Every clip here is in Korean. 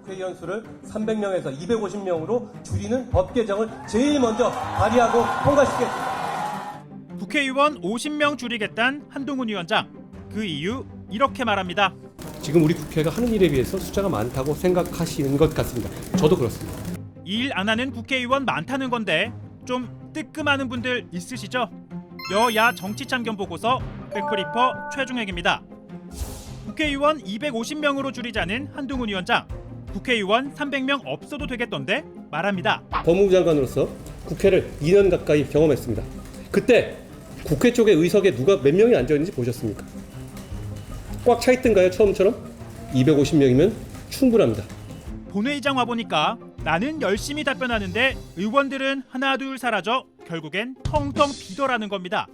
국회의원 수를 300명에서 250명으로 줄이는 법 개정을 제일 먼저 발의하고 통과시켰습니다. 국회의원 50명 줄이겠다는 한동훈 위원장. 그 이유 이렇게 말합니다. 지금 우리 국회가 하는 일에 비해서 숫자가 많다고 생각하시는 것 같습니다. 저도 그렇습니다. 일 안 하는 국회의원 많다는 건데 좀 뜨끔하는 분들 있으시죠? 여야 정치참견 보고서 백브리퍼 최종혁입니다. 국회의원 250명으로 줄이자는 한동훈 위원장. 국회의원 300명 없어도 되겠던데 말합니다. 법무부 장관으로서 국회를 2년 가까이 경험했습니다. 그때 국회 쪽에 의석에 누가 몇 명이 앉아있는지 보셨습니까? 꽉 차 있던가요? 처음처럼? 250명이면 충분합니다. 본회의장 와보니까 나는 열심히 답변하는데 의원들은 하나 둘 사라져 결국엔 텅텅 비더라는 겁니다.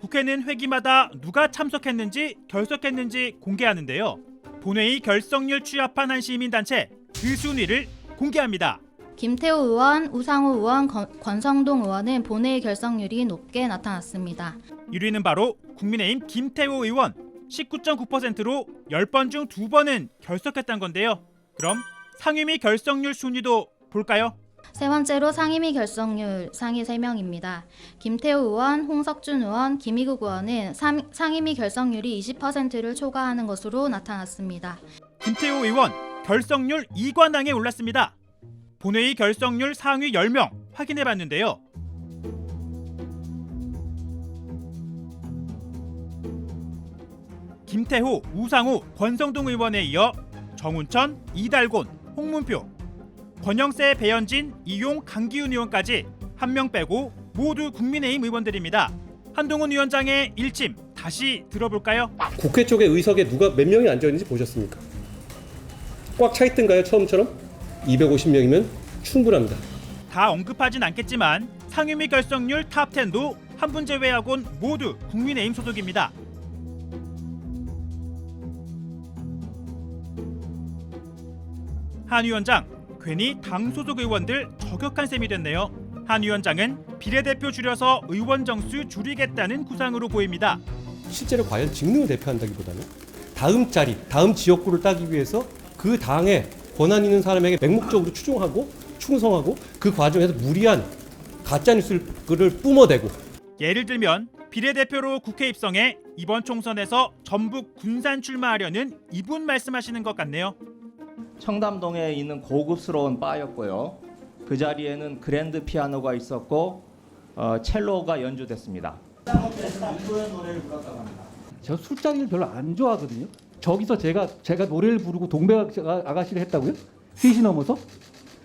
국회는 회기마다 누가 참석했는지 결석했는지 공개하는데요. 본회의 결석률 취합한 한 시민단체 그 순위를 공개합니다. 김태호 의원, 우상호 의원, 권성동 의원은 본회의 결석률이 높게 나타났습니다. 1위는 바로 국민의힘 김태호 의원 19.9%로 10번 중 2번은 결석했다는 건데요. 그럼 상임위 결석률 순위도 볼까요? 세 번째로 상임위 결석률 상위 3명입니다. 김태호 의원, 홍석준 의원, 김희국 의원은 상임위 결석률이 20%를 초과하는 것으로 나타났습니다. 김태호 의원 결석률 2관왕에 올랐습니다. 본회의 결석률 상위 10명 확인해봤는데요. 김태호, 우상호, 권성동 의원에 이어 정운천, 이달곤, 홍문표, 권영세, 배현진, 이용, 강기훈 의원까지 한 명 빼고 모두 국민의힘 의원들입니다. 한동훈 위원장의 일침 다시 들어볼까요? 국회 쪽에 의석에 누가 몇 명이 앉아있는지 보셨습니까? 꽉 차 있던가요? 처음처럼? 250명이면 충분합니다. 다 언급하진 않겠지만 상임위 결석률 탑10도 한 분 제외하곤 모두 국민의힘 소속입니다. 한 위원장, 괜히 당 소속 의원들 저격한 셈이 됐네요. 한 위원장은 비례대표 줄여서 의원 정수 줄이겠다는 구상으로 보입니다. 실제로 과연 직능을 대표한다기보다는 다음 자리, 다음 지역구를 따기 위해서 그 당에 권한 있는 사람에게 맹목적으로 추종하고 충성하고 그 과정에서 무리한 가짜뉴스를 뿜어대고 예를 들면 비례대표로 국회 입성해 이번 총선에서 전북 군산 출마하려는 이분 말씀하시는 것 같네요. 청담동에 있는 고급스러운 바였고요. 그 자리에는 그랜드 피아노가 있었고 첼로가 연주됐습니다. 제가 술자리를 별로 안 좋아하거든요. 저기서 제가 노래를 부르고 동백 아가씨를 했다고요? 3시 넘어서?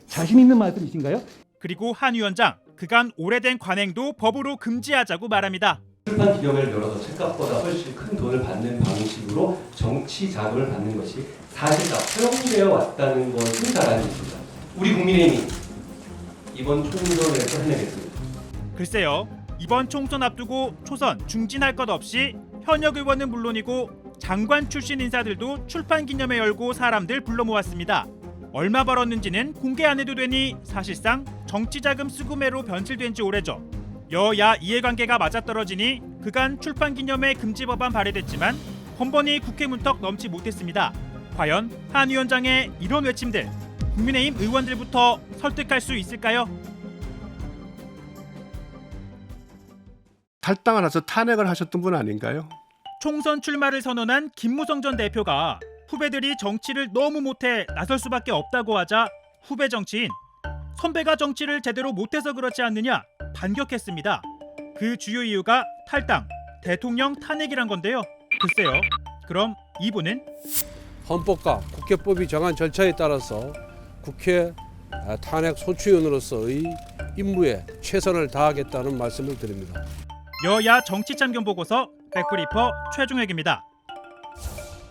자신 있는 말씀이신가요? 그리고 한 위원장, 그간 오래된 관행도 법으로 금지하자고 말합니다. 출판 기념회를 열어서 책값보다 훨씬 큰 돈을 받는 방식으로 정치 자금을 받는 것이 사실상 허용되어 왔다는 것은 잘 알고 있습니다. 우리 국민의힘이 이번 총선에서 해내겠습니다. 글쎄요, 이번 총선 앞두고 초선 중진할 것 없이 현역 의원은 물론이고 장관 출신 인사들도 출판 기념회 열고 사람들 불러 모았습니다. 얼마 벌었는지는 공개 안 해도 되니 사실상 정치자금 수금회로 변질된 지 오래죠. 여야 이해관계가 맞아떨어지니 그간 출판 기념회 금지 법안 발의됐지만 번번이 국회 문턱 넘지 못했습니다. 과연 한 위원장의 이런 외침들 국민의힘 의원들부터 설득할 수 있을까요? 탈당을 해서 탄핵을 하셨던 분 아닌가요? 총선 출마를 선언한 김무성 전 대표가 후배들이 정치를 너무 못해 나설 수밖에 없다고 하자 후배 정치인 선배가 정치를 제대로 못해서 그렇지 않느냐 반격했습니다. 그 주요 이유가 탈당, 대통령 탄핵이란 건데요. 글쎄요, 그럼 이분은? 헌법과 국회법이 정한 절차에 따라서 국회 탄핵 소추위원으로서의 임무에 최선을 다하겠다는 말씀을 드립니다. 여야 정치참견 보고서 백브리퍼 최종혁입니다.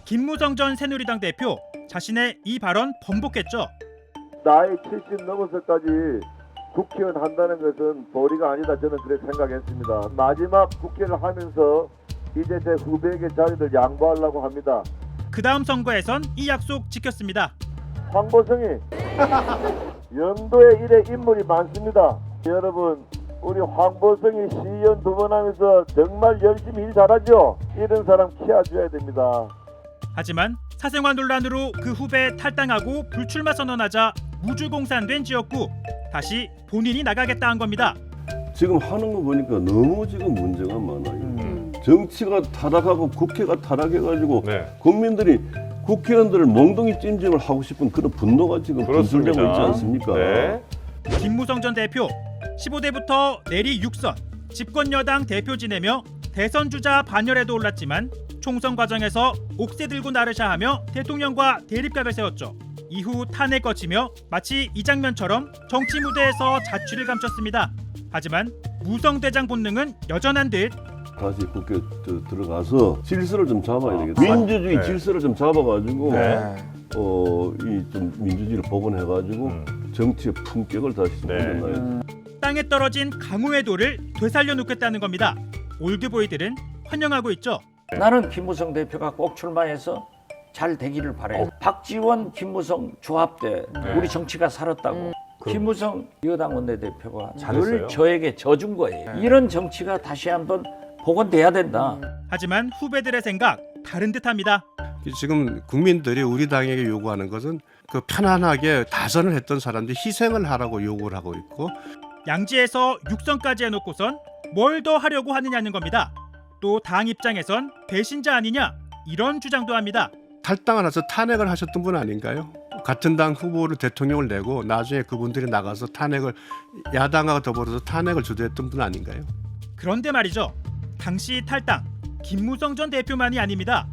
김무성 전 새누리당 대표 자신의 이 발언 번복했죠. 나이 70 넘어서까지 국회의원 한다는 것은 도리가 아니다. 저는 그렇게 생각했습니다. 마지막 국회를 하면서 이제 제 후배에게 자리를 양보하려고 합니다. 그 다음 선거에선 이 약속 지켰습니다. 황보성이 연도에 일에 인물이 많습니다. 여러분, 우리 황보성이 시의원 2번 하면서 정말 열심히 일 잘하죠. 이런 사람 키워줘야 됩니다. 하지만 사생활 논란으로 그 후배 탈당하고 불출마 선언하자 무주공산된 지역구 다시 본인이 나가겠다 한 겁니다. 지금 하는 거 보니까 너무 지금 문제가 많아요. 정치가 타락하고 국회가 타락해가지고 국민들이 국회의원들을 몽둥이 찜찜을 하고 싶은 그런 분노가 지금 분출되고 있지 않습니까? 김무성 전 대표 15대부터 내리 6선 집권 여당 대표 지내며 대선 주자 반열에도 올랐지만 총선 과정에서 옥새 들고 나르샤하며 대통령과 대립각을 세웠죠. 이후 탄핵 거치며 마치 이 장면처럼 정치 무대에서 자취를 감췄습니다. 하지만 무성대장 본능은 여전한 듯 다시 국회 들어가서 질서를 좀 잡아야 되겠다. 민주주의 질서를 좀 잡아가지고 이 좀 민주주의를 복원해가지고 정치의 품격을 다시 좀 올려놔야 돼. 땅에 떨어진 강호의 돌을 되살려 놓겠다는 겁니다. 올드보이들은 환영하고 있죠. 나는 김무성 대표가 꼭 출마해서 잘 되기를 바래. 박지원, 김무성 조합 때 우리 정치가 살았다고. 김무성 여당 원내대표가 늘 저에게 져준 거예요. 이런 정치가 다시 한번 복원돼야 된다. 하지만 후배들의 생각 다른 듯합니다. 지금 국민들이 우리 당에게 요구하는 것은 그 편안하게 다선을 했던 사람들이 희생을 하라고 요구를 하고 있고 양지에서 육선까지 해놓고선 뭘 더 하려고 하느냐는 겁니다. 또 당 입장에선 배신자 아니냐 이런 주장도 합니다. 탈당을 해서 탄핵을 하셨던 분 아닌가요? 같은 당 후보를 대통령을 내고 나중에 그분들이 나가서 탄핵을 야당과 더불어서 탄핵을 주도했던 분 아닌가요? 그런데 말이죠. 당시 탈당 김무성 전 대표만이 아닙니다.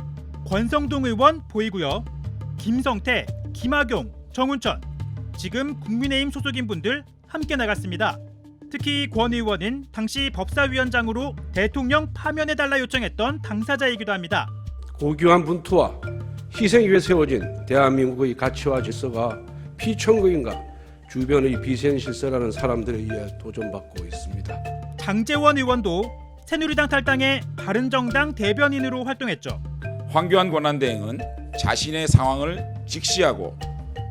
권성동 의원 보이고요. 김성태, 김학용, 정운천 지금 국민의힘 소속인 분들 함께 나갔습니다. 특히 권 의원은 당시 법사위원장으로 대통령 파면해달라 요청했던 당사자이기도 합니다. 고귀한 분투와 희생 위에 세워진 대한민국의 가치와 질서가 피천국인가 주변의 비생실세라는 사람들에 의해 도전받고 있습니다. 장제원 의원도 새누리당 탈당에 바른정당 대변인으로 활동했죠. 황교안 권한대행은 자신의 상황을 직시하고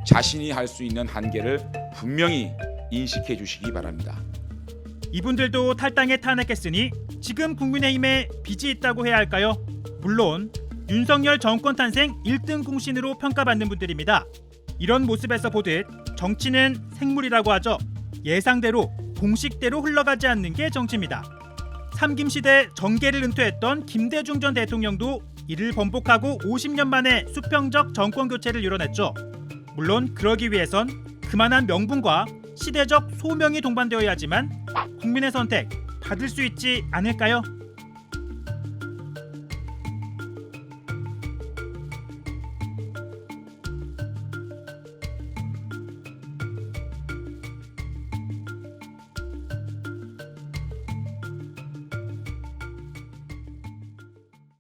자신이 할 수 있는 한계를 분명히 인식해 주시기 바랍니다. 이분들도 탈당에 탄핵했으니 지금 국민의힘에 빚이 있다고 해야 할까요? 물론 윤석열 정권 탄생 1등 공신으로 평가받는 분들입니다. 이런 모습에서 보듯 정치는 생물이라고 하죠. 예상대로 공식대로 흘러가지 않는 게 정치입니다. 삼김시대 정계를 은퇴했던 김대중 전 대통령도 이를 번복하고 50년 만에 수평적 정권 교체를 이뤄냈죠. 물론 그러기 위해선 그만한 명분과 시대적 소명이 동반되어야 하지만 국민의 선택 받을 수 있지 않을까요?